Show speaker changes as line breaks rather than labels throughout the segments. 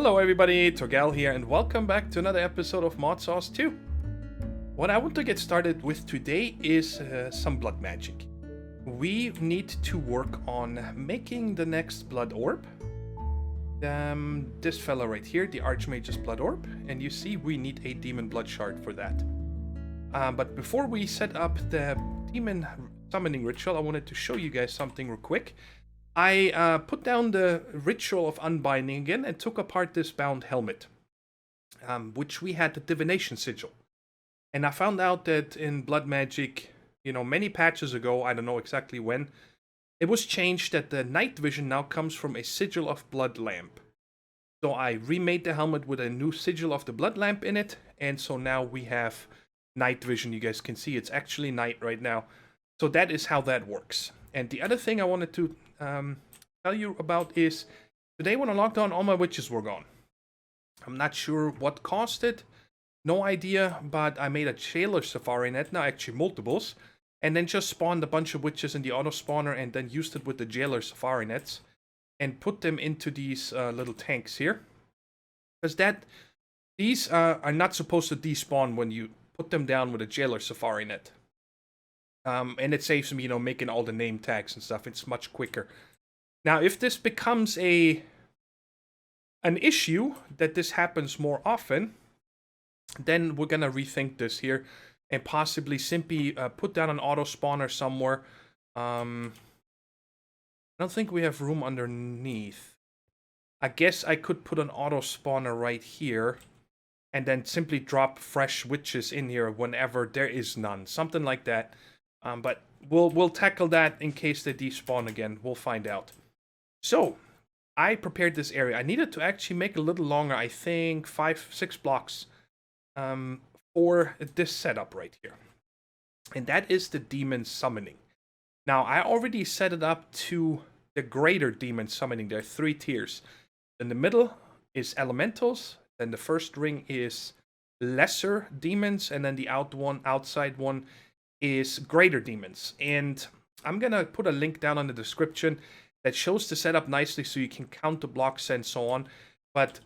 Hello everybody, Torgal here, and welcome back to another episode of Modsauce 2. What I want to get started with today is some blood magic. We need to work on making the next blood orb. This fella right here, the Archmage's blood orb, and you see we need a demon blood shard for that. But before we set up the demon summoning ritual, I wanted to show you guys something real quick. I put down the ritual of unbinding again and took apart this bound helmet, which we had the divination sigil. And I found out that in blood magic, many patches ago, I don't know exactly when, it was changed that the night vision now comes from a sigil of blood lamp. So I remade the helmet with a new sigil of the blood lamp in it, and so now we have night vision. You guys can see it's actually night right now. So that is how that works. And the other thing I wanted to tell you about is today when I logged on, all my witches were gone. I'm not sure what caused it, no idea, but I made a jailer safari net, now actually multiples, and then just spawned a bunch of witches in the auto spawner and then used it with the jailer safari nets and put them into these little tanks here, because these are not supposed to despawn when you put them down with a jailer safari net. And it saves me, making all the name tags and stuff. It's much quicker. Now, if this becomes an issue, that this happens more often, then we're going to rethink this here and possibly simply put down an auto spawner somewhere. I don't think we have room underneath. I guess I could put an auto spawner right here and then simply drop fresh witches in here whenever there is none. Something like that. But we'll tackle that in case they despawn again. We'll find out. So, I prepared this area. I needed to actually make it a little longer. I think 5-6 blocks for this setup right here. And that is the demon summoning. Now, I already set it up to the greater demon summoning. There are 3 tiers. In the middle is elementals. Then the first ring is lesser demons. And then the outside one is greater demons. And I'm gonna put a link down in the description that shows the setup nicely so you can count the blocks and so on. But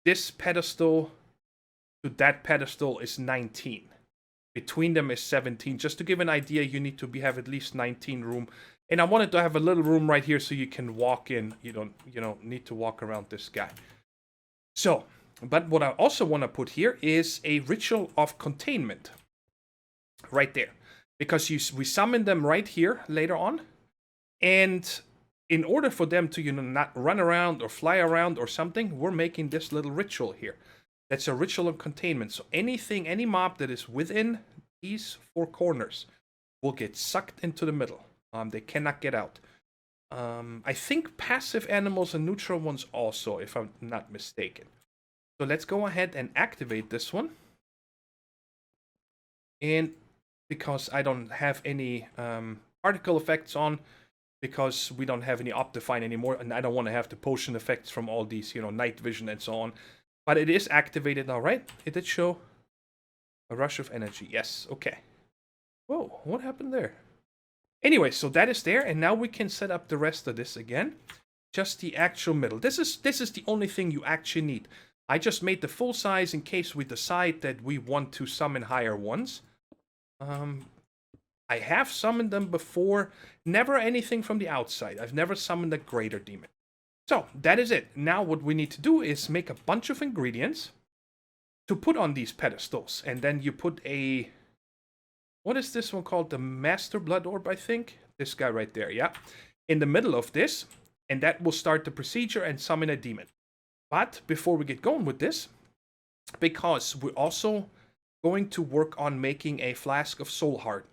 this pedestal to that pedestal is 19. Between them is 17. Just to give an idea, you need to have at least 19 room. And I wanted to have a little room right here so you can walk in. You don't need to walk around this guy. So, but what I also want to put here is a ritual of containment. Right there. Because we summon them right here later on. And in order for them to, not run around or fly around or something, we're making this little ritual here. That's a ritual of containment. So any mob that is within these 4 corners will get sucked into the middle. They cannot get out. I think passive animals and neutral ones also, if I'm not mistaken. So let's go ahead and activate this one. And because I don't have any particle effects on, because we don't have any Optifine anymore, and I don't want to have the potion effects from all these, night vision and so on. But it is activated now, right? It did show a rush of energy. Yes, okay. Whoa, what happened there? Anyway, so that is there, and now we can set up the rest of this again. Just the actual middle. This is the only thing you actually need. I just made the full size in case we decide that we want to summon higher ones. I have summoned them before. Never anything from the outside. I've never summoned a greater demon. So, that is it. Now what we need to do is make a bunch of ingredients to put on these pedestals. And then you put a... What is this one called? The Master Blood Orb, I think? This guy right there, yeah. In the middle of this. And that will start the procedure and summon a demon. But before we get going with this, because we're also going to work on making a flask of soul heart.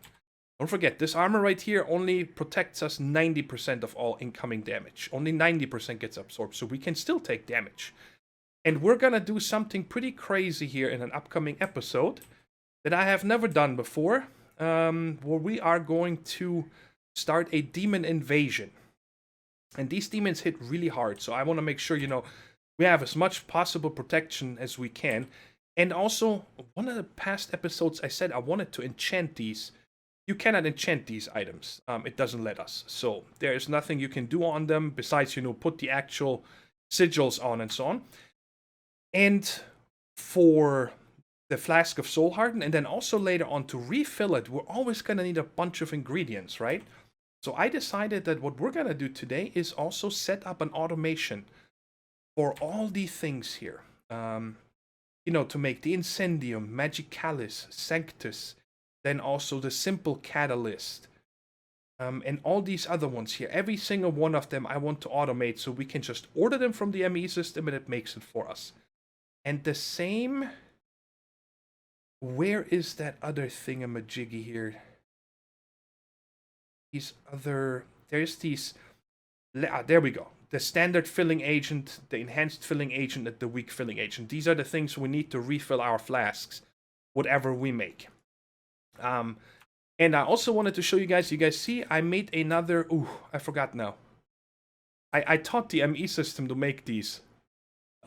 Don't forget, this armor right here only protects us 90% of all incoming damage. Only 90% gets absorbed, so we can still take damage. And we're gonna do something pretty crazy here in an upcoming episode that I have never done before, where we are going to start a demon invasion. And these demons hit really hard, so I want to make sure, we have as much possible protection as we can. And also, one of the past episodes I said I wanted to enchant these. You cannot enchant these items. It doesn't let us. So there is nothing you can do on them besides, put the actual sigils on and so on. And for the Flask of Soul Harden, and then also later on to refill it, we're always going to need a bunch of ingredients, right? So I decided that what we're going to do today is also set up an automation for all these things here. You know, to make the Incendium, Magicalis, Sanctus, then also the Simple Catalyst, and all these other ones here. Every single one of them I want to automate so we can just order them from the ME system and it makes it for us. And the same... Where is that other thingamajiggy here? These other... There's these... there we go. The standard filling agent, the enhanced filling agent, and the weak filling agent. These are the things we need to refill our flasks, whatever we make. And I also wanted to show you guys see, I made another... Ooh, I forgot now. I taught the ME system to make these.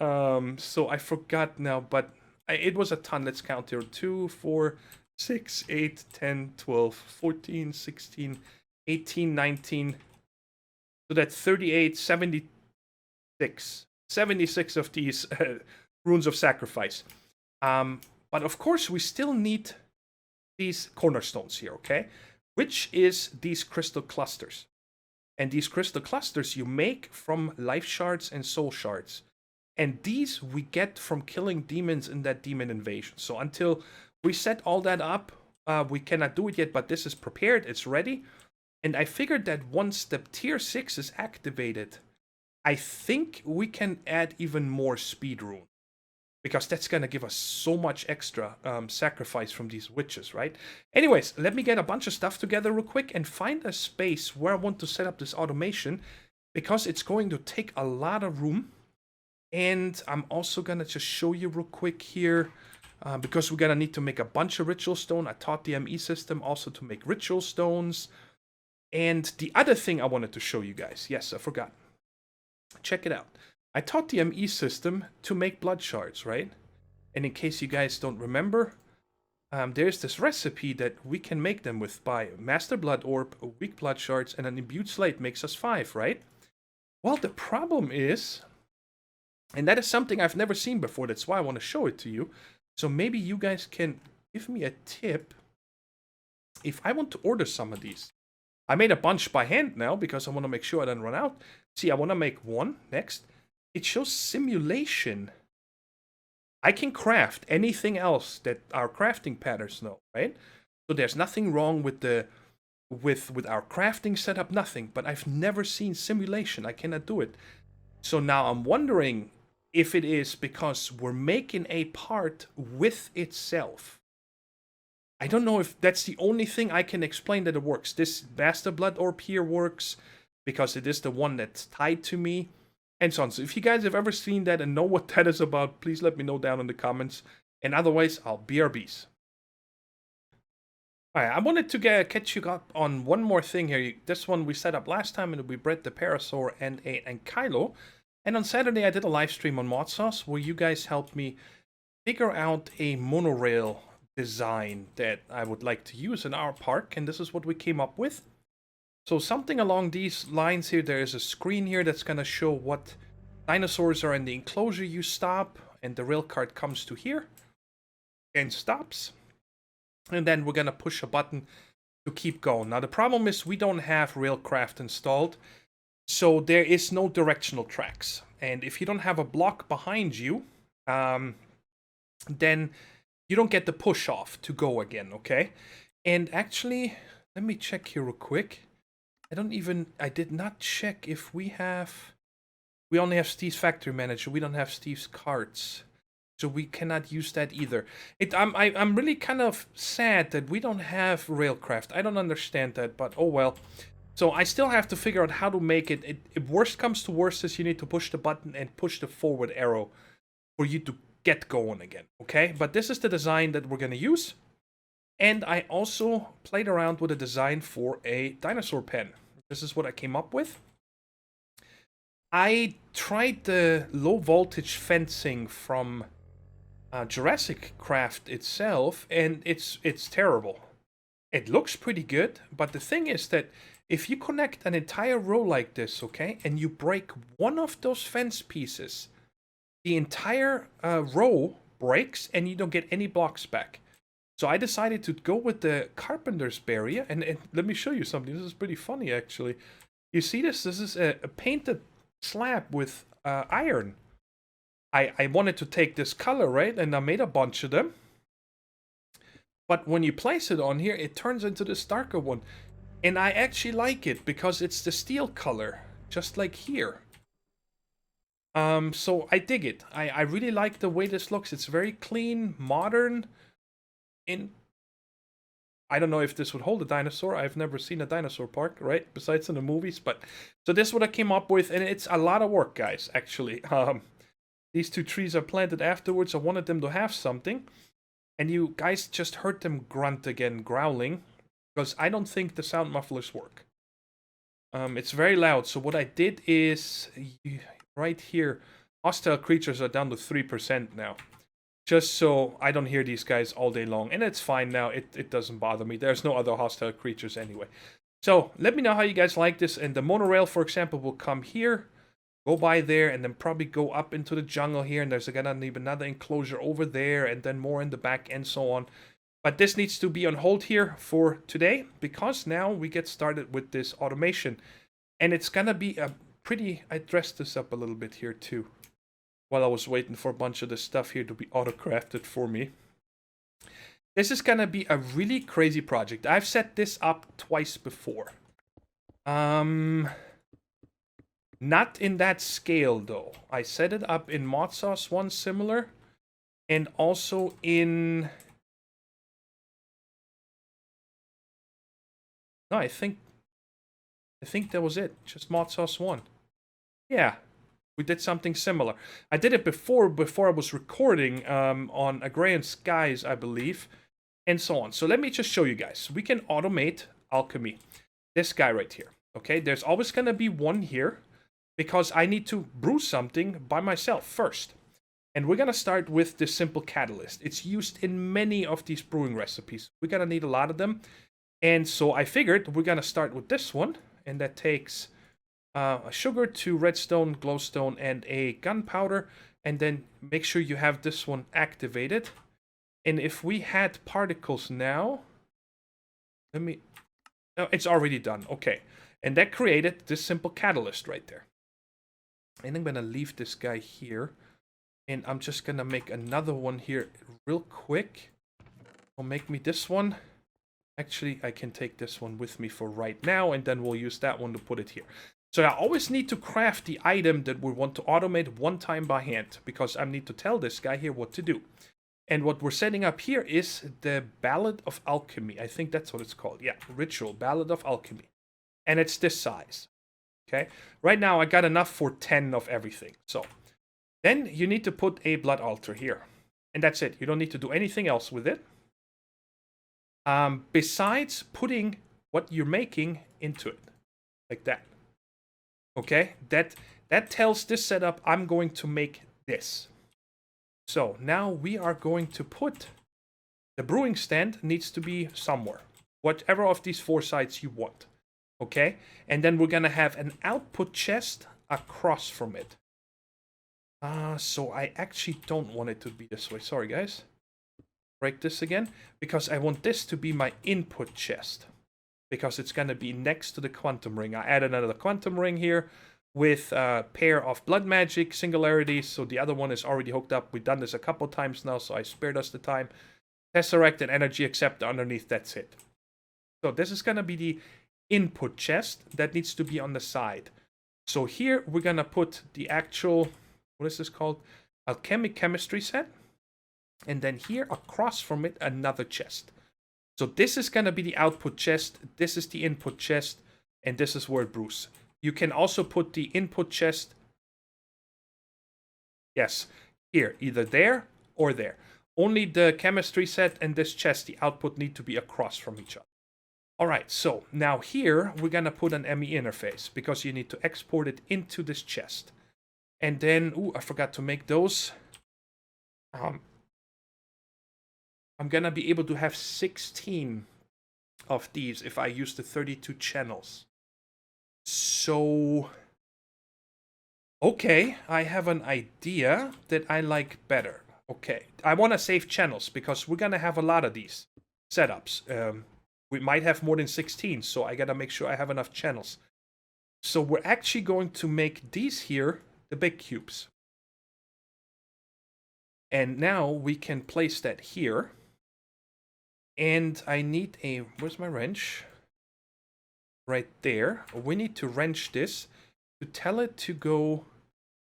So I forgot now, but it was a ton. Let's count here. 2, 4, 6, 8, 10, 12, 14, 16, 18, 19... So that's 38, 76. 76 of these runes of sacrifice. But of course, we still need these cornerstones here, okay? Which is these crystal clusters. And these crystal clusters you make from life shards and soul shards. And these we get from killing demons in that demon invasion. So until we set all that up, we cannot do it yet, but this is prepared, it's ready. And I figured that once the tier 6 is activated, I think we can add even more speed rune. Because that's going to give us so much extra sacrifice from these witches, right? Anyways, let me get a bunch of stuff together real quick and find a space where I want to set up this automation. Because it's going to take a lot of room. And I'm also going to just show you real quick here. Because we're going to need to make a bunch of ritual stone. I taught the ME system also to make ritual stones. And the other thing I wanted to show you guys, yes, I forgot. Check it out. I taught the ME system to make blood shards, right? And in case you guys don't remember, there's this recipe that we can make them with by Master Blood Orb, weak blood shards, and an imbued slate makes us 5, right? Well, the problem is, and that is something I've never seen before, that's why I want to show it to you. So maybe you guys can give me a tip if I want to order some of these. I made a bunch by hand now because I want to make sure I don't run out. See, I want to make one next. It shows simulation. I can craft anything else that our crafting patterns know, right? So there's nothing wrong with the with our crafting setup, nothing. But I've never seen simulation. I cannot do it. So now I'm wondering if it is because we're making a part with itself. I don't know if that's the only thing I can explain that it works. This Master Blood Orb here works because it is the one that's tied to me, and so on. So if you guys have ever seen that and know what that is about, please let me know down in the comments. And otherwise, I'll BRBs. Alright, I wanted to catch you up on one more thing here. This one we set up last time, and we bred the Parasaur and Kylo. And on Saturday, I did a live stream on Modsauce where you guys helped me figure out a monorail design that I would like to use in our park, and this is what we came up with. So something along these lines here. There is a screen here that's going to show what dinosaurs are in the enclosure you stop, and the rail cart comes to here and stops, and then we're going to push a button to keep going. Now the problem is we don't have Railcraft installed, so there is no directional tracks, and if you don't have a block behind you, then you don't get the push off to go again, okay? And actually, let me check here real quick. I did not check if we only have Steve's Factory Manager. We don't have Steve's carts. So we cannot use that either. I'm really kind of sad that we don't have Railcraft. I don't understand that, but oh well. So I still have to figure out how to make it. If worst comes to worst is you need to push the button and push the forward arrow for you to get going again, okay? But this is the design that we're going to use. And I also played around with a design for a dinosaur pen. This is what I came up with. I tried the low voltage fencing from Jurassic Craft itself, and it's terrible. It looks pretty good, but the thing is that if you connect an entire row like this, okay, and you break one of those fence pieces, the entire row breaks and you don't get any blocks back. So I decided to go with the carpenter's barrier, and let me show you something. This is pretty funny, actually. You see this? This is a painted slab with iron. I wanted to take this color, right? And I made a bunch of them. But when you place it on here, it turns into this darker one. And I actually like it because it's the steel color, just like here. So I dig it. I really like the way this looks. It's very clean, modern. I don't know if this would hold a dinosaur. I've never seen a dinosaur park, right? Besides in the movies, but so this is what I came up with, and it's a lot of work, guys. Actually, these two trees are planted afterwards. I wanted them to have something, and you guys just heard them grunt again, growling, because I don't think the sound mufflers work. It's very loud. So what I did is right here, hostile creatures are down to 3% now. Just so I don't hear these guys all day long. And it's fine now. It doesn't bother me. There's no other hostile creatures anyway. So let me know how you guys like this. And the monorail, for example, will come here, go by there, and then probably go up into the jungle here. And there's gonna need another enclosure over there, and then more in the back, and so on. But this needs to be on hold here for today, because now we get started with this automation. And it's gonna be a pretty... I dressed this up a little bit here too, while I was waiting for a bunch of this stuff here to be auto-crafted for me. This is gonna be a really crazy project. I've set this up twice before. Not in that scale, though. I set it up in Modsauce, one similar, and also in... No, I think that was it. Just Modsauce 1. Yeah. We did something similar. I did it before I was recording on Agrarian Skies, I believe, and so on. So let me just show you guys. We can automate Alchemy. This guy right here. Okay, there's always going to be one here because I need to brew something by myself first. And we're going to start with this simple catalyst. It's used in many of these brewing recipes. We're going to need a lot of them. And so I figured we're going to start with this one, and that takes... a sugar, 2 redstone, glowstone, and a gunpowder, and then make sure you have this one activated. And if we had particles now, let me... Oh, it's already done. Okay, and that created this simple catalyst right there. And I'm gonna leave this guy here, and I'm just gonna make another one here real quick. I'll make me this one. Actually, I can take this one with me for right now, and then we'll use that one to put it here. So I always need to craft the item that we want to automate one time by hand, because I need to tell this guy here what to do. And what we're setting up here is the Ballad of Alchemy. I think that's what it's called. Yeah, Ritual, Ballad of Alchemy. And it's this size. Okay, right now I got enough for 10 of everything. So then you need to put a blood altar here. And that's it. You don't need to do anything else with it. Besides putting what you're making into it. Like that. Okay, that tells this setup I'm going to make this. So now we are going to put the brewing stand needs to be somewhere, whatever of these 4 sides you want. Okay, and then we're gonna have an output chest across from it. So I actually don't want it to be this way. Sorry, guys. Break this again because I want this to be my input chest. Because it's going to be next to the quantum ring. I added another quantum ring here with a pair of blood magic singularities. So the other one is already hooked up. We've done this a couple times now, so I spared us the time. Tesseract and energy acceptor underneath, that's it. So this is going to be the input chest that needs to be on the side. So here we're going to put the actual, what is this called? Alchemic chemistry set. And then here across from it, another chest. So this is going to be the output chest, this is the input chest, and this is where it brews. You can also put the input chest, yes, here, either there or there. Only the chemistry set and this chest, the output, need to be across from each other. Alright, so now here we're going to put an ME interface, because you need to export it into this chest. And then, ooh, I forgot to make those. I'm going to be able to have 16 of these if I use the 32 channels. So Okay, I have an idea that I like better. Okay, I want to save channels because we're going to have a lot of these setups. We might have more than 16, so I got to make sure I have enough channels. So we're actually going to make these here the big cubes. And now we can place that here. And I need a... Where's my wrench? Right there. We need to wrench this to tell it to go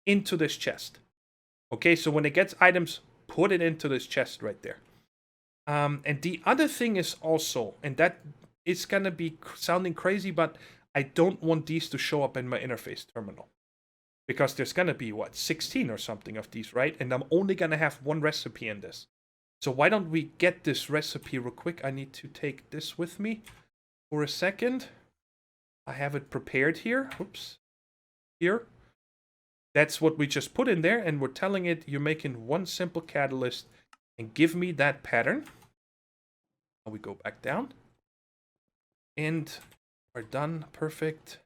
into this chest. Okay, so when it gets items, put it into this chest right there. And the other thing is also, and that is going to be sounding crazy, but I don't want these to show up in my interface terminal. Because there's going to be, what, 16 or something of these, right? And I'm only going to have one recipe in this. So why don't we get this recipe real quick? I need to take this with me for a second. I have it prepared here. Oops. Here. That's what we just put in there, and we're telling it you're making one simple catalyst and give me that pattern. Now we go back down. And we're done. Perfect.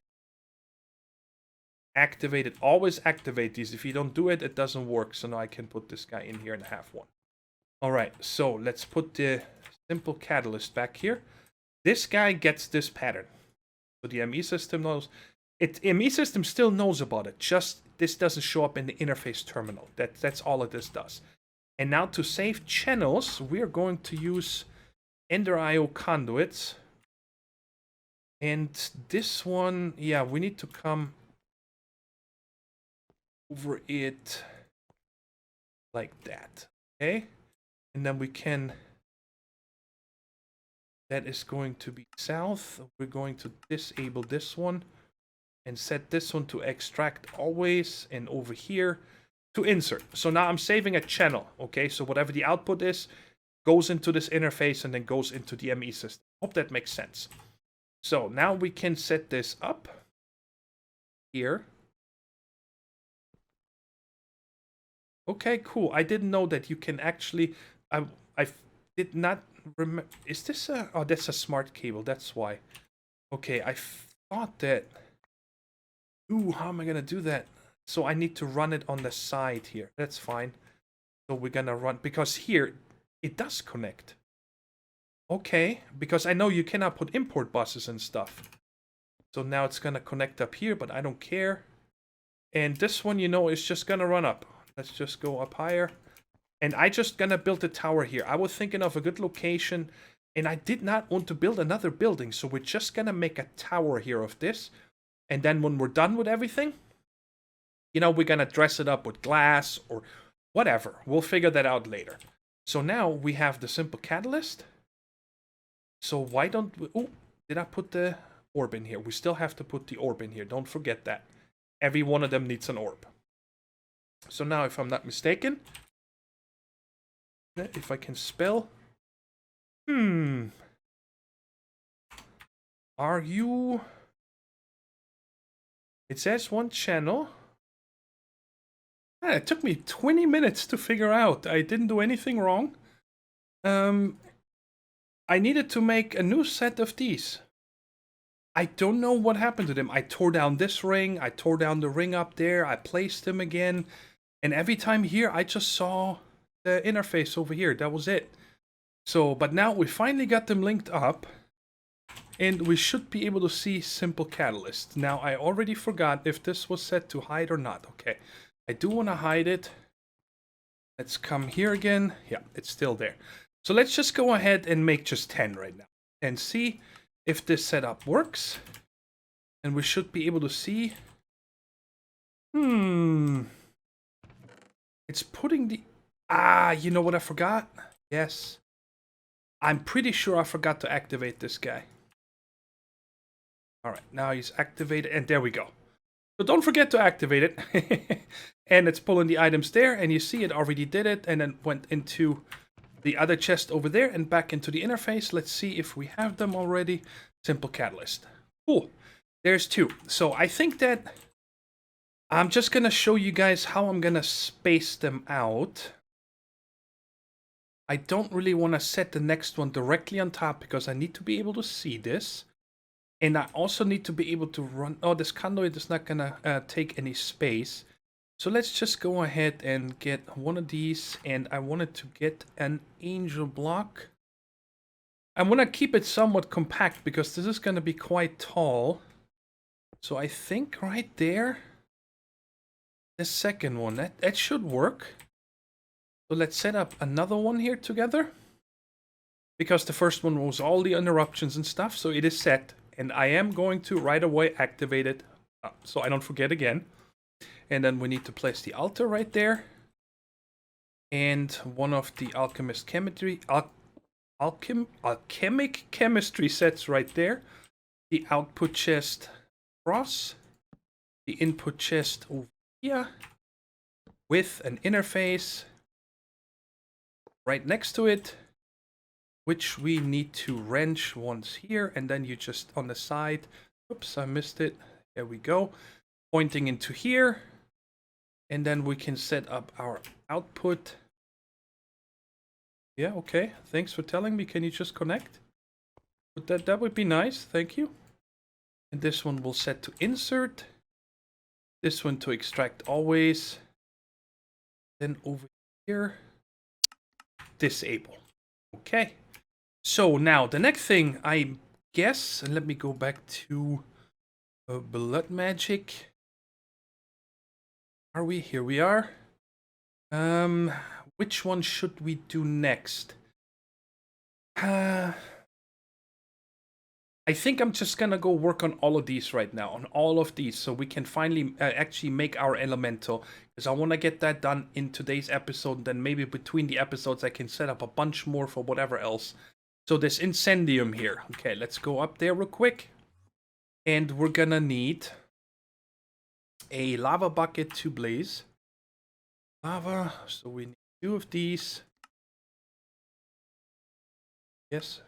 Activate it. Always activate these. If you don't do it, it doesn't work. So now I can put this guy in here and have one. Alright, so let's put the simple catalyst back here. This guy gets this pattern. So the ME system knows. ME system still knows about it. Just this doesn't show up in the interface terminal. That's all this does. And now to save channels, we're going to use Ender IO conduits. And this one, yeah, we need to come over it like that. Okay? And then we can... That is going to be south. We're going to disable this one. And set this one to extract always. And over here to insert. So now I'm saving a channel. Okay, so whatever the output is, goes into this interface and then goes into the ME system. Hope that makes sense. So now we can set this up. Here. Okay, cool. I didn't know that you can actually... I did not remember... Is this a... Oh, that's a smart cable. That's why. Okay, I thought that... Ooh, how am I going to do that? So I need to run it on the side here. That's fine. So we're going to run... Because here, it does connect. Okay, because I know you cannot put import buses and stuff. So now it's going to connect up here, but I don't care. And this one, you know, is just going to run up. Let's just go up higher. And I just gonna build a tower here. I was thinking of a good location, and I did not want to build another building, so we're just gonna make a tower here of this. And then when we're done with everything, you know, we're gonna dress it up with glass or whatever. We'll figure that out later. So now we have the simple catalyst. So why don't we... Oh, did I put the orb in here? We still have to put the orb in here. Don't forget that. Every one of them needs an orb. So now, if I'm not mistaken, if I can spell, are you... It says one channel. It took me 20 minutes to figure out. I didn't do anything wrong. I needed to make a new set of these. I don't know what happened to them. I tore down this ring. I tore down the ring up there. I placed them again. And every time here, I just saw the interface over here. That was it. So, but now we finally got them linked up. And we should be able to see simple catalyst. Now, I already forgot if this was set to hide or not. Okay, I do want to hide it. Let's come here again. Yeah, it's still there. So let's just go ahead and make just 10 right now. And see if this setup works. And we should be able to see... It's putting the... you know what I forgot? Yes. I'm pretty sure I forgot to activate this guy. Alright, now he's activated, and there we go. So don't forget to activate it. And it's pulling the items there, and you see it already did it, and then went into the other chest over there, and back into the interface. Let's see if we have them already. Simple catalyst. Cool. There's 2. So I think that... I'm just going to show you guys how I'm going to space them out. I don't really want to set the next one directly on top because I need to be able to see this. And I also need to be able to run... Oh, this conduit is not going to take any space. So let's just go ahead and get one of these, and I wanted to get an angel block. I want to keep it somewhat compact because this is going to be quite tall. So I think right there, the second one, that should work. So let's set up another one here together. Because the first one was all the interruptions and stuff, so it is set. And I am going to right away activate it, so I don't forget again. And then we need to place the altar right there. And one of the alchemic chemistry sets right there. The output chest across. The input chest over here. With an interface right next to it, which we need to wrench once here, and then you just on the side, oops, I missed it, there we go, pointing into here, and then we can set up our output. Yeah, okay, thanks for telling me. Can you just connect? But that would be nice, thank you. And this one will set to insert, this one to extract always, then over here, disable. Okay. So now the next thing, I guess, and let me go back to blood magic. Are we? Here we are. Which one should we do next? I think I'm just gonna go work on all of these right now, on all of these, so we can finally actually make our elemental. Because I want to get that done in today's episode, and then maybe between the episodes I can set up a bunch more for whatever else. So this incendium here. Okay, let's go up there real quick. And we're gonna need a lava bucket to blaze. Lava, so we need 2 of these. Yes.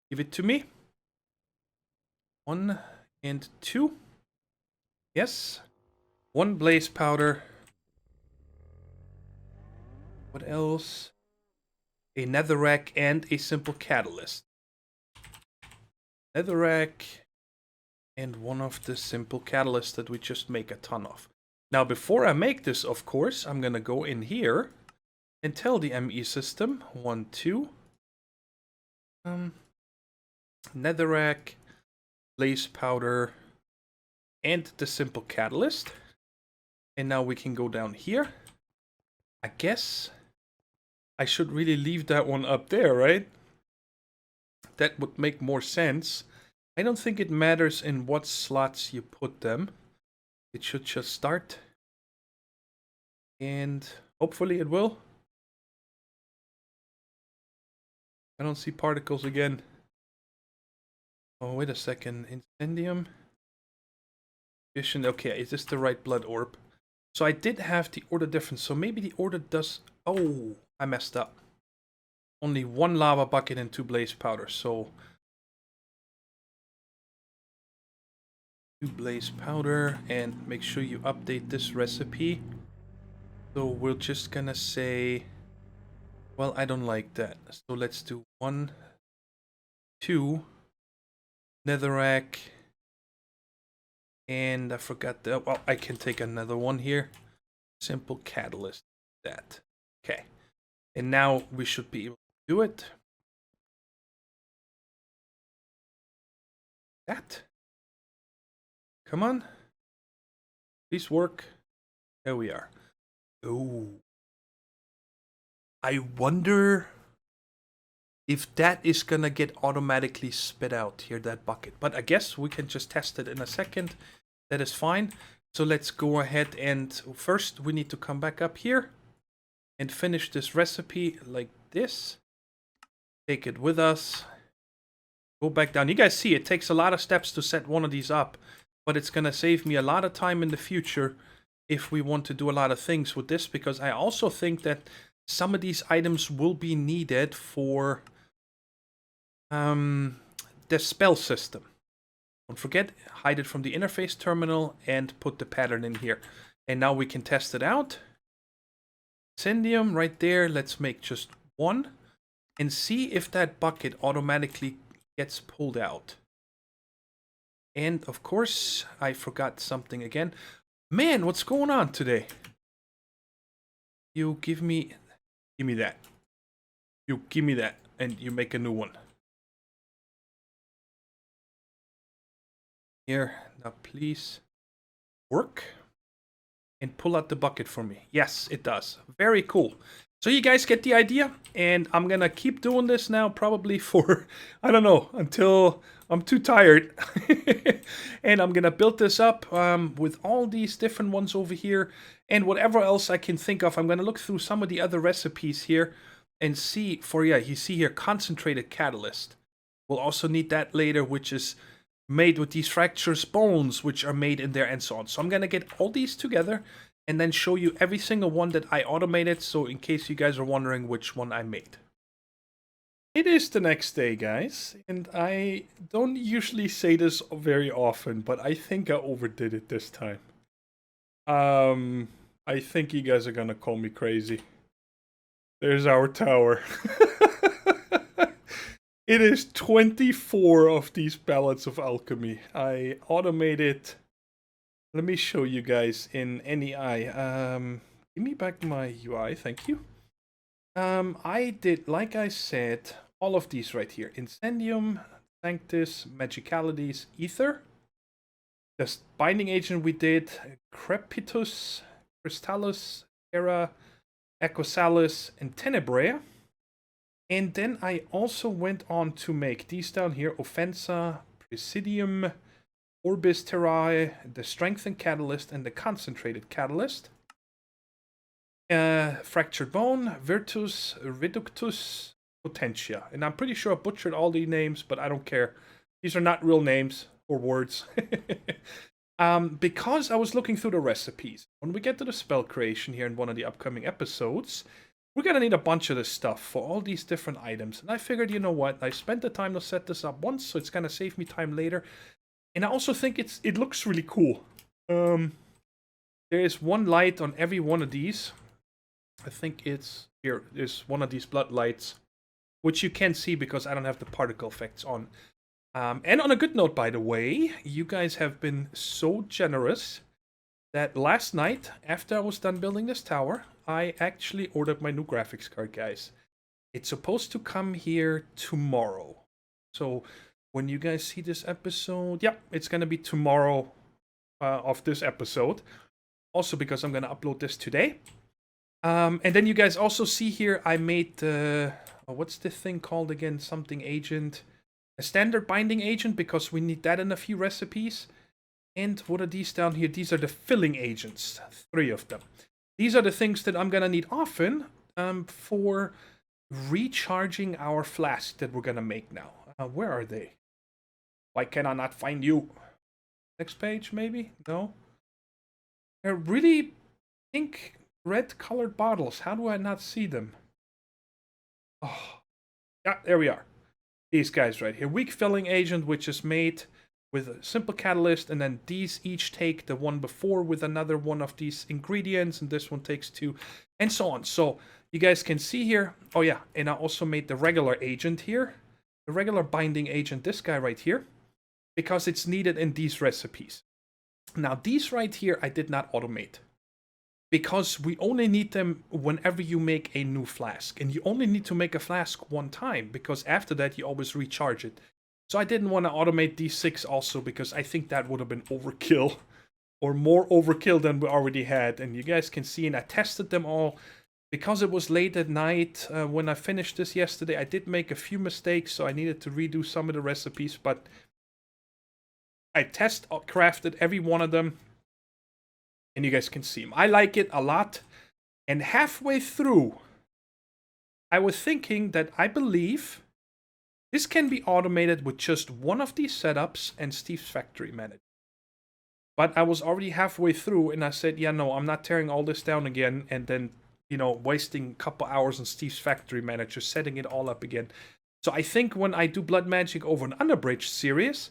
Give it to me. 1 and 2. Yes. 1 blaze powder. What else? A netherrack and a simple catalyst. Netherrack and one of the simple catalysts that we just make a ton of. Now before I make this, of course, I'm gonna go in here and tell the ME system 1, 2. Netherrack, blaze powder, and the simple catalyst. And now we can go down here. I guess I should really leave that one up there, right? That would make more sense. I don't think it matters in what slots you put them. It should just start. And hopefully it will. I don't see particles again. Oh, wait a second. Incendium. Okay, is this the right blood orb? So I did have the order difference. So maybe the order does... Oh, I messed up. Only 1 lava bucket and 2 blaze powder. So 2 blaze powder, and make sure you update this recipe. So we're just gonna say... Well, I don't like that. So let's do 1, 2, netherrack, and I forgot the... Well, I can take another one here. Simple catalyst. That. Okay. And now we should be able to do it. That. Come on. Please work. There we are. Oh. I wonder if that is gonna get automatically spit out here, that bucket. But I guess we can just test it in a second. That is fine. So let's go ahead and first we need to come back up here and finish this recipe like this. Take it with us. Go back down. You guys see it takes a lot of steps to set one of these up, but it's gonna save me a lot of time in the future if we want to do a lot of things with this, because I also think that some of these items will be needed for the spell system. Don't forget, hide it from the interface terminal and put the pattern in here. And now we can test it out. Incendium right there. Let's make just 1 and see if that bucket automatically gets pulled out. And of course, I forgot something again. Man, what's going on today? You give me that. You give me that, and you make a new one. Here, now please work and pull out the bucket for me. Yes, it does. Very cool. So you guys get the idea, and I'm gonna keep doing this now probably for, I don't know, until I'm too tired. And I'm gonna build this up with all these different ones over here, and whatever else I can think of. I'm gonna look through some of the other recipes here and see for, yeah, you see here, concentrated catalyst. We'll also need that later, which is made with these fractures bones, which are made in there and so on. So I'm gonna get all these together and then show you every single one that I automated, so in case you guys are wondering which one I made. It is the next day, guys, and I don't usually say this very often, but I think I overdid it this time. I think you guys are gonna call me crazy. There's our tower. It is 24 of these pallets of alchemy. I automated. Let me show you guys in NEI. Give me back my UI, thank you. I did, like I said, all of these right here. Incendium, Sanctus, Magicalities, Ether. The binding agent we did, Crepitus, Crystallus, Terra, Ecosalis, and Tenebrae. And then I also went on to make these down here, Offensa, Presidium, Orbis Terrae, the Strengthened Catalyst, and the Concentrated Catalyst. Fractured Bone, Virtus, Reductus, Potentia. And I'm pretty sure I butchered all the names, but I don't care. These are not real names or words. Because I was looking through the recipes. When we get to the spell creation here in one of the upcoming episodes, we're going to need a bunch of this stuff for all these different items. And I figured, you know what? I spent the time to set this up once, so it's going to save me time later. And I also think it looks really cool. There is one light on every one of these. I think it's here. There's one of these blood lights, which you can see because I don't have the particle effects on. And on a good note, by the way, you guys have been so generous that last night, after I was done building this tower, I actually ordered my new graphics card, guys. It's supposed to come here tomorrow. So when you guys see this episode, yeah, it's going to be tomorrow of this episode. Also because I'm going to upload this today. And then you guys also see here, I made, what's the thing called again? Something agent. A standard binding agent, because we need that in a few recipes. And what are these down here? These are the filling agents. 3 of them. These are the things that I'm going to need often for recharging our flask that we're going to make now. Where are they? Why can I not find you? Next page, maybe? No? They're really pink, red colored bottles. How do I not see them? Oh, yeah, there we are. These guys right here. Weak filling agent, which is made with a simple catalyst, and then these each take the one before with another one of these ingredients, and this one takes 2, and so on. So you guys can see here. Oh yeah, and I also made the regular agent here, the regular binding agent, this guy right here, because it's needed in these recipes. Now these right here I did not automate, because we only need them whenever you make a new flask, and you only need to make a flask one time, because after that you always recharge it. So I didn't want to automate these 6 also, because I think that would have been overkill. Or more overkill than we already had. And you guys can see, and I tested them all. Because it was late at night when I finished this yesterday, I did make a few mistakes, so I needed to redo some of the recipes. But I crafted every one of them. And you guys can see them. I like it a lot. And halfway through, I was thinking that I believe this can be automated with just one of these setups and Steve's Factory Manager. But I was already halfway through and I said, yeah, no, I'm not tearing all this down again and then, you know, wasting a couple hours on Steve's Factory Manager, setting it all up again. So I think when I do Blood Magic over an Unabridged series,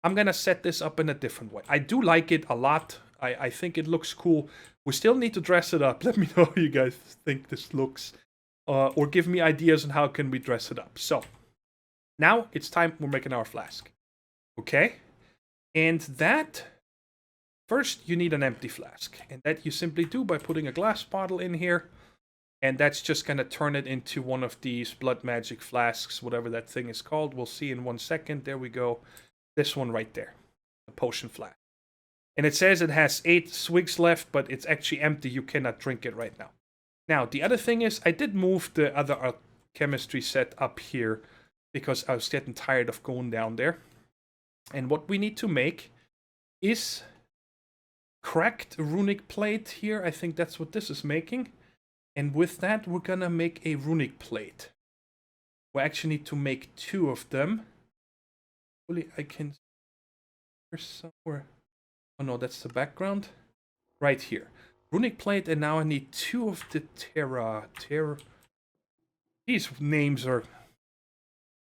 I'm going to set this up in a different way. I do like it a lot. I think it looks cool. We still need to dress it up. Let me know how you guys think this looks. Or give me ideas on how can we dress it up. So now it's time we're making our flask. Okay? And that first you need an empty flask. And that you simply do by putting a glass bottle in here. And that's just going to turn it into one of these blood magic flasks, whatever that thing is called. We'll see in 1 second. There we go. This one right there. The potion flask. And it says it has 8 swigs left, but it's actually empty. You cannot drink it right now. Now, the other thing is, I did move the other chemistry set up here because I was getting tired of going down there. And what we need to make is cracked runic plate here. I think that's what this is making. And with that, we're gonna make a runic plate. We actually need to make 2 of them. Hopefully I can... There's somewhere... Oh no, that's the background. Right here. Runic plate, and now I need 2 of the Terra. These names are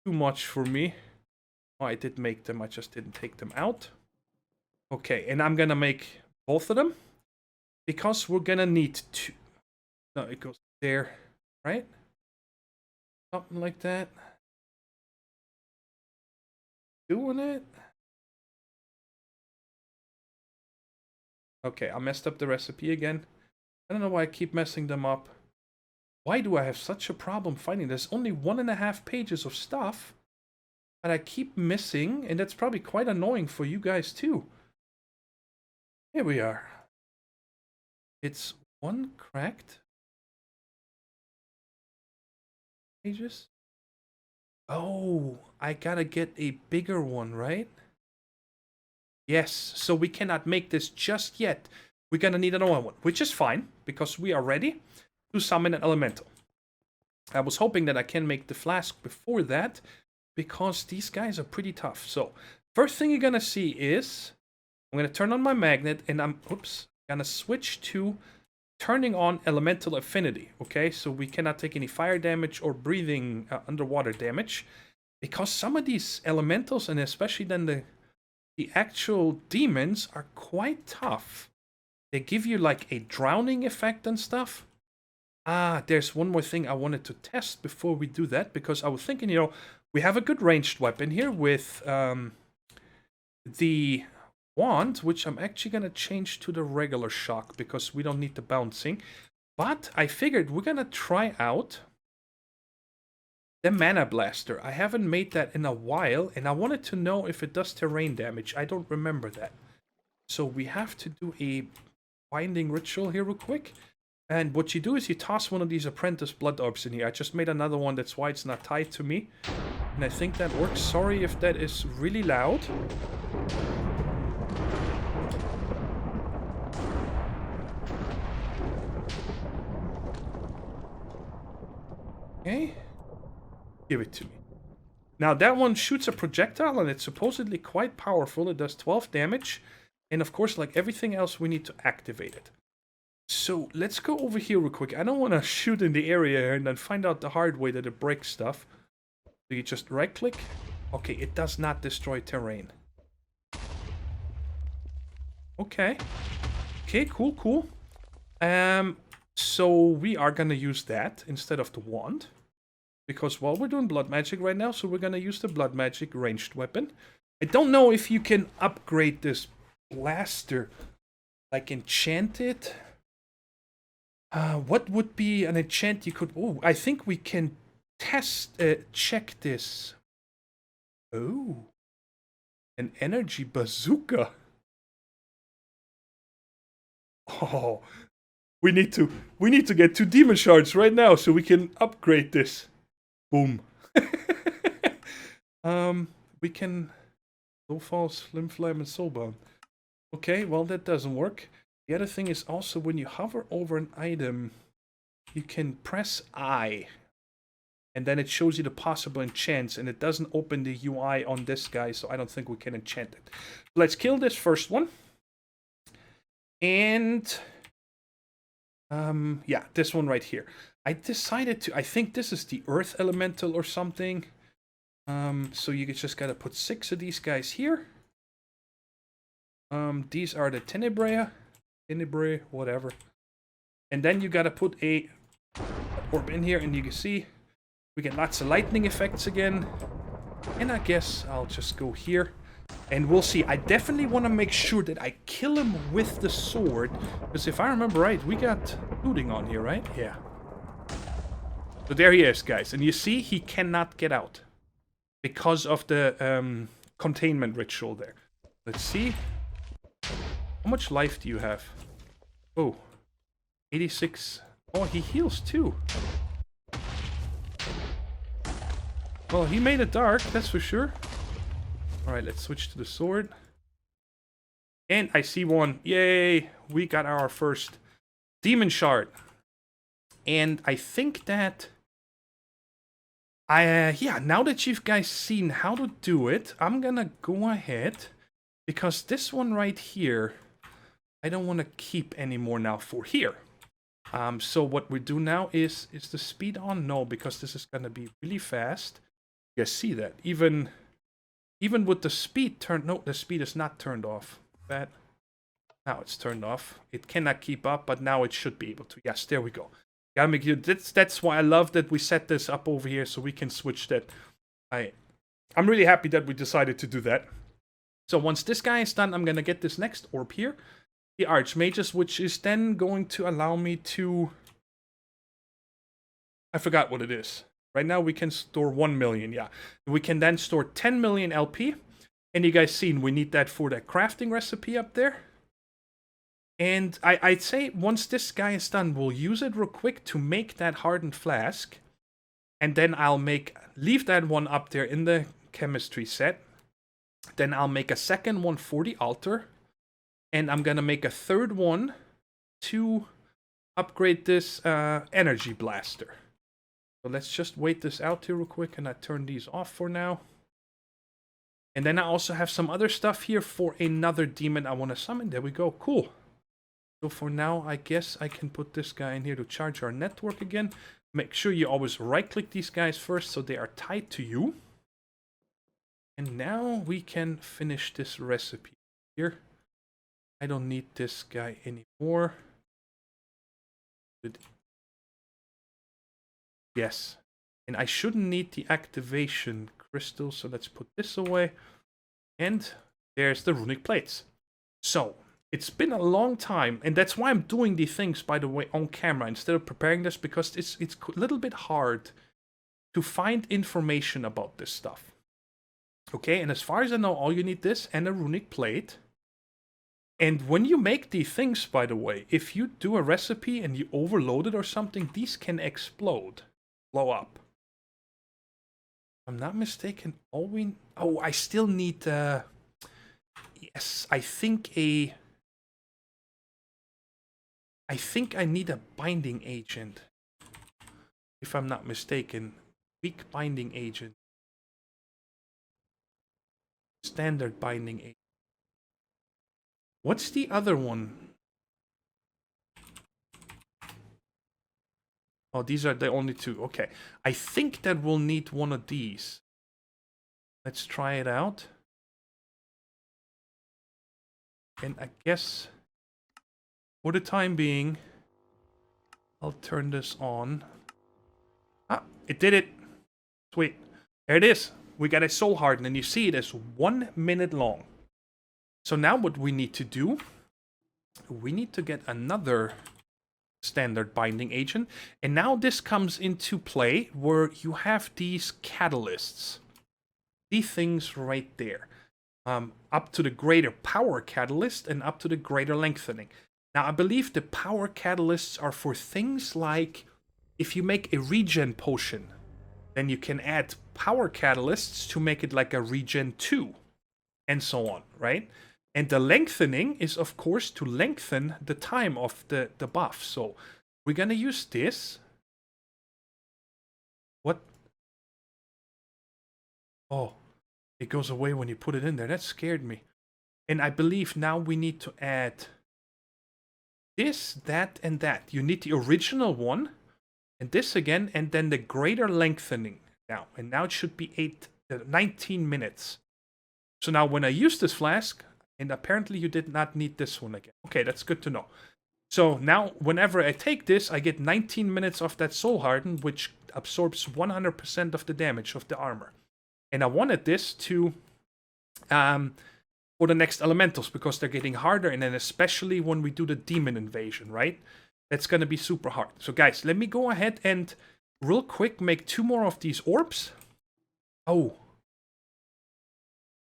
too much for me. Oh, I did make them, I just didn't take them out. Okay, and I'm gonna make both of them. Because we're gonna need 2. No, it goes there, right? Something like that. Doing it. Okay, I messed up the recipe again. I don't know why I keep messing them up. Why do I have such a problem finding? There's only 1.5 pages of stuff that I keep missing, and that's probably quite annoying for you guys too. Here we are. It's 1 cracked. Pages. Oh, I gotta get a bigger one, right? Yes, so we cannot make this just yet. We're gonna need another one, which is fine, because we are ready to summon an elemental. I was hoping that I can make the flask before that, because these guys are pretty tough. So, first thing you're gonna see is, I'm gonna turn on my magnet, and I'm gonna switch to turning on elemental affinity, okay? So we cannot take any fire damage or breathing underwater damage, because some of these elementals, and especially then the actual demons, are quite tough. They give you like a drowning effect and stuff. Ah, there's one more thing I wanted to test before we do that, because I was thinking, you know, we have a good ranged weapon here with the wand, which I'm actually going to change to the regular shock because we don't need the bouncing. But I figured we're going to try out the mana blaster. I haven't made that in a while, and I wanted to know if it does terrain damage. I don't remember that. So we have to do a binding ritual here real quick. And what you do is you toss one of these apprentice blood orbs in here. I just made another one, that's why it's not tied to me. And I think that works. Sorry if that is really loud. Okay, give it to me. Now that one shoots a projectile and it's supposedly quite powerful. It does 12 damage. And of course, like everything else, we need to activate it. So let's go over here real quick. I don't want to shoot in the area and then find out the hard way that it breaks stuff. So you just right click. Okay, it does not destroy terrain. Okay. Okay, cool, cool. So we are gonna use that instead of the wand. Because, well, we're doing blood magic right now, so we're gonna use the blood magic ranged weapon. I don't know if you can upgrade this blaster. Like enchant it. What would be an enchant you could... Oh, I think we can check this. Oh. An energy bazooka. Oh. We need to get 2 demon shards right now so we can upgrade this. Boom. We can Snowfall, Slim Flam, and Soulbound. Okay, well that doesn't work. The other thing is also when you hover over an item, you can press I. And then it shows you the possible enchants, and it doesn't open the UI on this guy, so I don't think we can enchant it. Let's kill this first one. And... yeah, this one right here. I decided to... I think this is the Earth Elemental or something. So you just gotta put 6 of these guys here. These are the Tenebrae, whatever. And then you gotta put a orb in here, and you can see we get lots of lightning effects again. And I guess I'll just go here. And we'll see. I definitely want to make sure that I kill him with the sword. Because if I remember right, we got looting on here, right? Yeah. So there he is, guys. And you see, he cannot get out. Because of the containment ritual there. Let's see. How much life do you have? Oh. 86. Oh, he heals too. Well, he made it dark, that's for sure. Alright, let's switch to the sword. And I see one. Yay! We got our first demon shard. And I think that... yeah, now that you've guys seen how to do it, I'm gonna go ahead. Because this one right here, I don't want to keep anymore now for here. So what we do now is the speed on? No, because this is gonna be really fast. You guys see that? Even with the speed turned... No, the speed is not turned off. That... Now it's turned off. It cannot keep up, but now it should be able to. Yes, there we go. Gotta make you... That's why I love that we set this up over here so we can switch that. I'm really happy that we decided to do that. So once this guy is done, I'm gonna get this next orb here. The Archmages, which is then going to allow me to... I forgot what it is. Right now we can store 1 million, yeah. We can then store 10 million LP. And you guys seen, we need that for that crafting recipe up there. And I'd say once this guy is done, we'll use it real quick to make that hardened flask. And then I'll leave that one up there in the chemistry set. Then I'll make a second one for the altar. And I'm gonna make a third one to upgrade this energy blaster. So let's just wait this out here real quick, and I turn these off for now. And then I also have some other stuff here for another demon I want to summon. There we go, cool. So for now, I guess I can put this guy in here to charge our network again. Make sure you always right-click these guys first so they are tied to you. And now we can finish this recipe here. I don't need this guy anymore. Yes. And I shouldn't need the activation crystal, so let's put this away. And there's the runic plates. So, it's been a long time, and that's why I'm doing these things, by the way, on camera instead of preparing this, because it's a little bit hard to find information about this stuff. Okay, and as far as I know, all you need this and a runic plate. And when you make these things, by the way, if you do a recipe and you overload it or something, these can explode. Blow up. If I'm not mistaken, all we... Oh, I still need... Yes, I think I need a binding agent. If I'm not mistaken. Weak binding agent. Standard binding agent. What's the other one? Oh, these are the only two. Okay. I think that we'll need one of these. Let's try it out. And I guess for the time being, I'll turn this on. Ah, it did it. Sweet. There it is. We got a soul harden, and you see it is 1 minute long. So now what we need to do, we need to get another standard binding agent. And now this comes into play where you have these catalysts. These things right there. Up to the greater power catalyst and up to the greater lengthening. Now I believe the power catalysts are for things like if you make a regen potion, then you can add power catalysts to make it like a regen 2 and so on, right? And the lengthening is, of course, to lengthen the time of the buff. So we're going to use this. What? Oh, it goes away when you put it in there. That scared me. And I believe now we need to add this, that, and that. You need the original one. And this again. And then the greater lengthening now. And now it should be 19 minutes. So now when I use this flask... And apparently you did not need this one again. Okay, that's good to know. So now, whenever I take this, I get 19 minutes of that soul harden, which absorbs 100% of the damage of the armor. And I wanted this to For the next elementals, because they're getting harder, and then especially when we do the demon invasion, right? That's gonna be super hard. So guys, let me go ahead and real quick make 2 more of these orbs. Oh,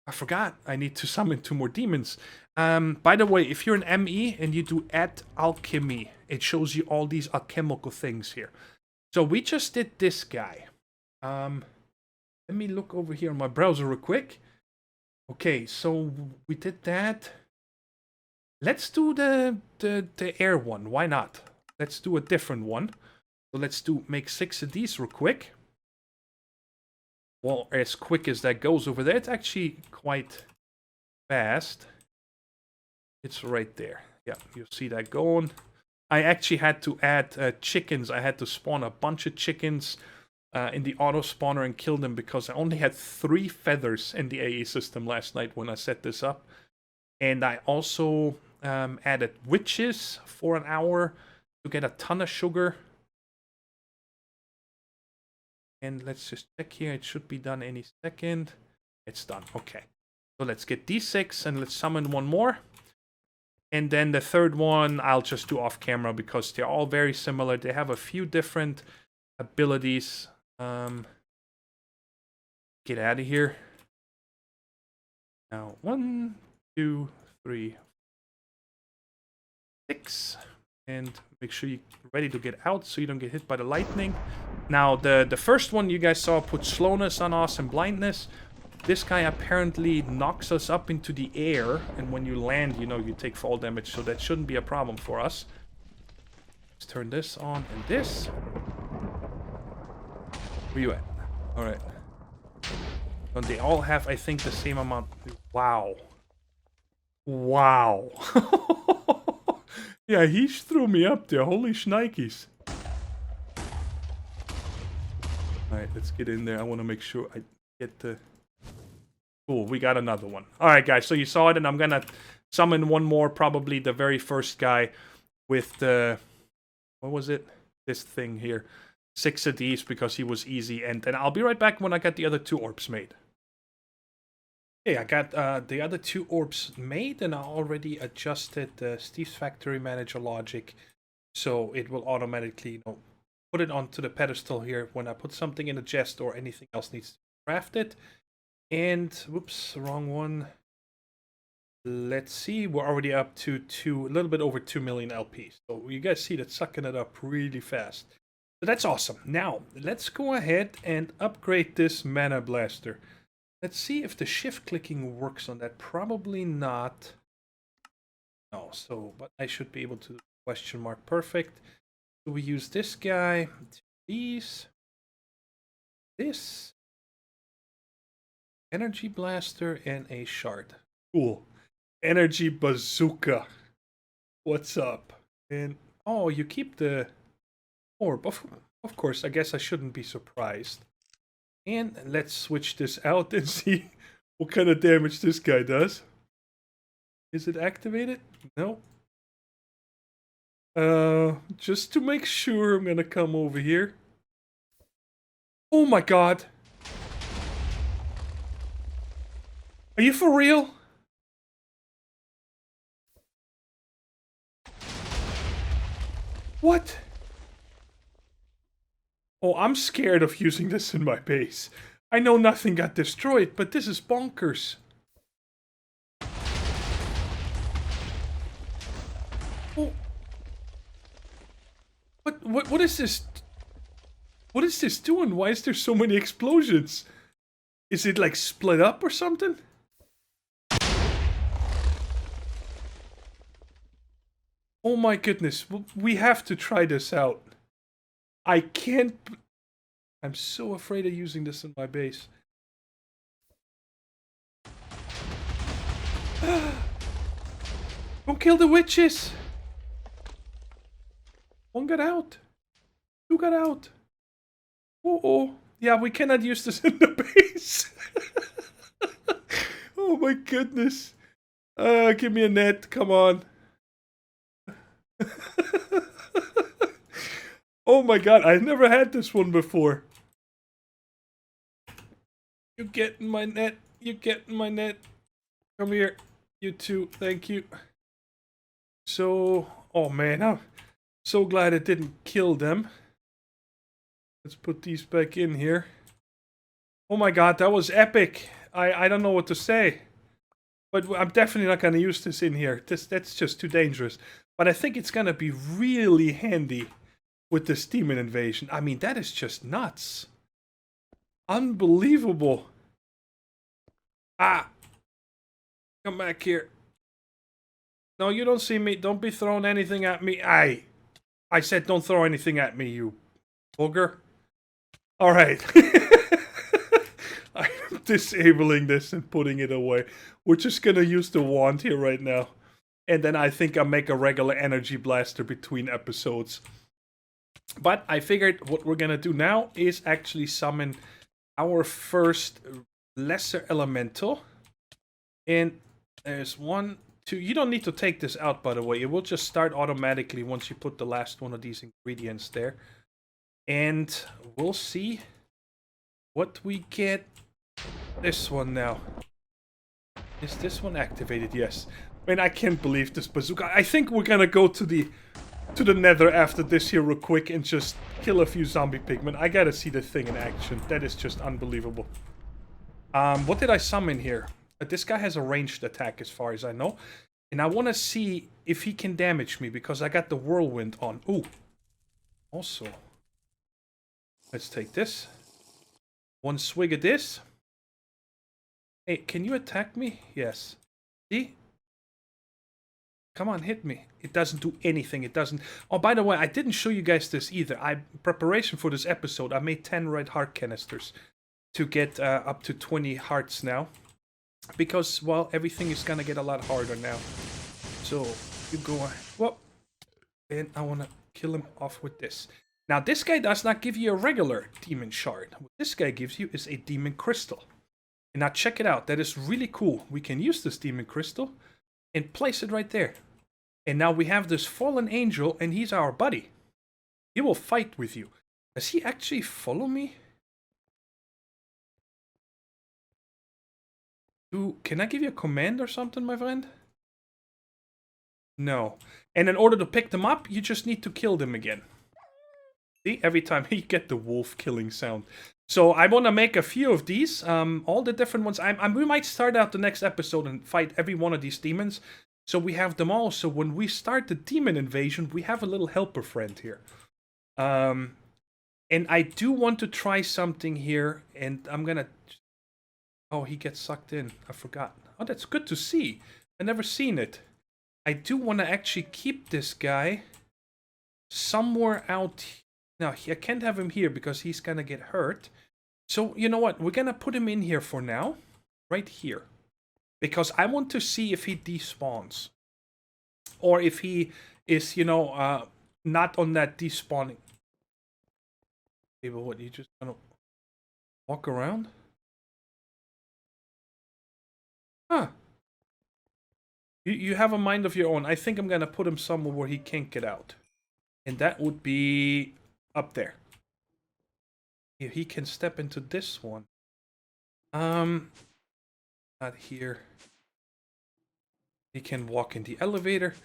I forgot. I need to summon 2 more demons. By the way, if you're an ME and you do add Alchemy, it shows you all these alchemical things here. So we just did this guy. Let me look over here on my browser real quick. Okay, so we did that. Let's do the air one. Why not? Let's do a different one. So let's make 6 of these real quick. Well, as quick as that goes over there, it's actually quite fast. It's right there. Yeah, you'll see that going. I actually had to add chickens. I had to spawn a bunch of chickens in the auto spawner and kill them because I only had 3 feathers in the AE system last night when I set this up. And I also added witches for an hour to get a ton of sugar. And let's just check here. It should be done any second. It's done. Okay. So let's get these 6 and let's summon 1 more. And then the third one I'll just do off camera because they're all very similar. They have a few different abilities. Get out of here. Now 1, 2, 3, 6. And make sure you're ready to get out so you don't get hit by the lightning. Now, the first one you guys saw put slowness on us and blindness. This guy apparently knocks us up into the air. And when you land, you know, you take fall damage. So that shouldn't be a problem for us. Let's turn this on and this. Where you at? Alright. And they all have, I think, the same amount. Wow. Wow. Yeah, he threw me up there. Holy shnikes. Alright, let's get in there. I want to make sure I get the... Cool, we got another one. Alright, guys, so you saw it, and I'm gonna summon 1 more, probably the very first guy with the... What was it? This thing here. 6 of these, because he was easy, and then I'll be right back when I get the other 2 orbs made. Okay, I got the other 2 orbs made, and I already adjusted the Steve's Factory Manager logic, so it will automatically, you know, put it onto the pedestal here when I put something in a chest or anything else needs to be crafted. And, whoops, wrong one. Let's see, we're already up to a little bit over 2 million LPs. So you guys see that sucking it up really fast. So that's awesome. Now, let's go ahead and upgrade this Mana Blaster. Let's see if the shift clicking works on that. Probably not. No, so, but I should be able to question mark perfect. So we use this guy, these, this, energy blaster, and a shard. Cool. Energy bazooka. What's up? And, oh, you keep the orb. Of course, I guess I shouldn't be surprised. And let's switch this out and see what kind of damage this guy does. Is it activated? No. Just to make sure, I'm gonna come over here. Oh my god. Are you for real? What? Oh, I'm scared of using this in my base. I know nothing got destroyed, but this is bonkers. Oh. What is this? What is this doing? Why is there so many explosions? Is it like split up or something? Oh my goodness, we have to try this out. I can't... I'm so afraid of using this in my base. Don't kill the witches! 1 got out. 2 got out. Oh. Yeah, we cannot use this in the base. Oh my goodness. Give me a net, come on. Oh my god, I never had this one before. You get in my net. You get in my net. Come here. You too. Thank you. So, oh man, I'm so glad it didn't kill them. Let's put these back in here. Oh my god, that was epic. I don't know what to say. But I'm definitely not going to use this in here. That's just too dangerous. But I think it's going to be really handy with this demon invasion. I mean, that is just nuts. Unbelievable. Ah. Come back here. No, you don't see me. Don't be throwing anything at me. I said don't throw anything at me, you booger. Alright. I'm disabling this and putting it away. We're just gonna use the wand here right now. And then I think I'll make a regular energy blaster between episodes. But I figured what we're gonna do now is actually summon our first lesser elemental. And there's 1, 2. You don't need to take this out, by the way. It will just start automatically once you put the last one of these ingredients there. And we'll see what we get. This one now. Is this one activated? Yes. Man, I can't believe this bazooka. I think we're gonna go to the nether after this here real quick and just kill a few zombie pigmen. I gotta see the thing in action. That is just unbelievable. What did I summon here? This guy has a ranged attack as far as I know. And I want to see if he can damage me because I got the whirlwind on. Ooh. Also. Let's take this. 1 swig of this. Hey, can you attack me? Yes. See? Come on, hit me. It doesn't do anything. It doesn't... Oh, by the way, I didn't show you guys this either. In preparation for this episode, I made 10 red heart canisters to get up to 20 hearts now. Because, well, everything is gonna get a lot harder now. So, you go on. Whoa. And I want to kill him off with this. Now, this guy does not give you a regular demon shard. What this guy gives you is a demon crystal. And now check it out. That is really cool. We can use this demon crystal and place it right there. And now we have this fallen angel, and he's our buddy. He will fight with you. Does he actually follow me? Can I give you a command or something, my friend? No. And in order to pick them up, you just need to kill them again. See? Every time you get the wolf killing sound. So I want to make a few of these. All the different ones. We might start out the next episode and fight every one of these demons. So we have them all. So when we start the demon invasion, we have a little helper friend here. And I do want to try something here. And I'm going to... Oh, he gets sucked in. I forgot. Oh, that's good to see. I've never seen it. I do want to actually keep this guy somewhere out. Now, I can't have him here because he's going to get hurt. So, you know what? We're going to put him in here for now. Right here. Because I want to see if he despawns. Or if he is, you know, not on that despawning. Okay, but what? You just going to walk around? Huh. You have a mind of your own. I think I'm going to put him somewhere where he can't get out. And that would be up there. If he can step into this one. Not here. He can walk in the elevator.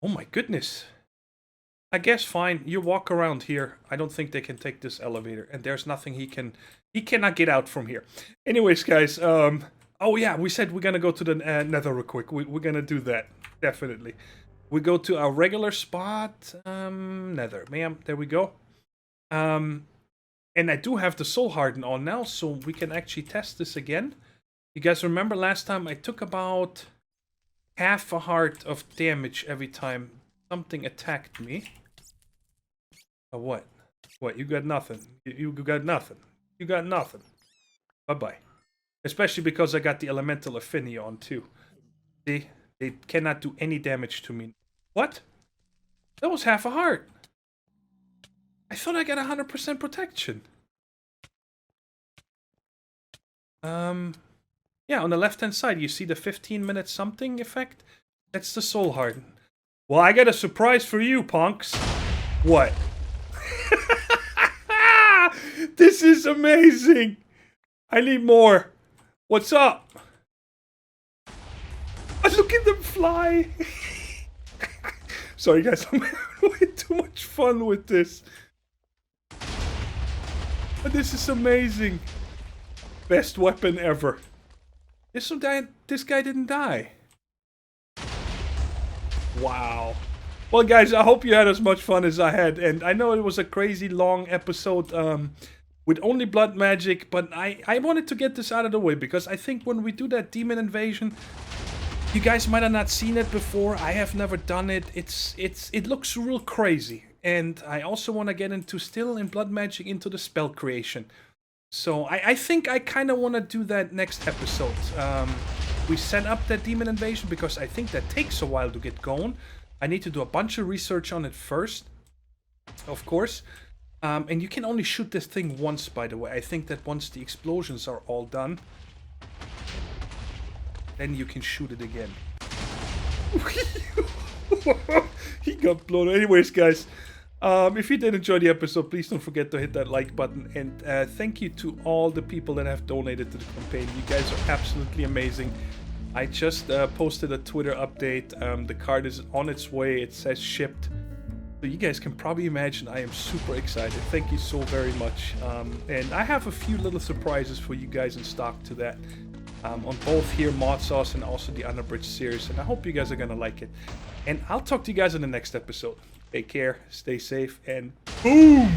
Oh my goodness. I guess fine. You walk around here. I don't think they can take this elevator. And there's nothing he can... He cannot get out from here. Anyways, guys, oh yeah, we said we're gonna go to the nether real quick. We're gonna do that, definitely. We go to our regular spot, nether. Ma'am, there we go. And I do have the soul harden on now, so we can actually test this again. You guys remember last time I took about half a heart of damage every time something attacked me. Oh, what? What? You got nothing. You got nothing. You got nothing. Bye-bye. Especially because I got the elemental affinity on too. See? They cannot do any damage to me. What? That was half a heart. I thought I got 100% protection. Yeah, on the left-hand side, you see the 15-minute something effect? That's the soul harden. Well, I got a surprise for you, punks. What? This is amazing. I need more. What's up? Look at them fly! Sorry guys, I'm having way too much fun with this. But this is amazing. Best weapon ever. This guy didn't die. Wow. Well guys, I hope you had as much fun as I had. And I know it was a crazy long episode with only blood magic. But I wanted to get this out of the way. Because I think when we do that demon invasion, you guys might have not seen it before. I have never done it. It looks real crazy. And I also want to get into still in blood magic into the spell creation. So I think I kind of want to do that next episode. We set up that demon invasion because I think that takes a while to get going. I need to do a bunch of research on it first, of course. And you can only shoot this thing once, by the way. I think that once the explosions are all done, then you can shoot it again. He got blown. Anyways, guys, if you did enjoy the episode, please don't forget to hit that like button. And thank you to all the people that have donated to the campaign. You guys are absolutely amazing. I just posted a Twitter update. The card is on its way. It says shipped. So you guys can probably imagine I am super excited. Thank you so very much. And I have a few little surprises for you guys in stock to that. On both here, Modsauce, and also the Unabridged series. And I hope you guys are going to like it. And I'll talk to you guys in the next episode. Take care, stay safe, and boom!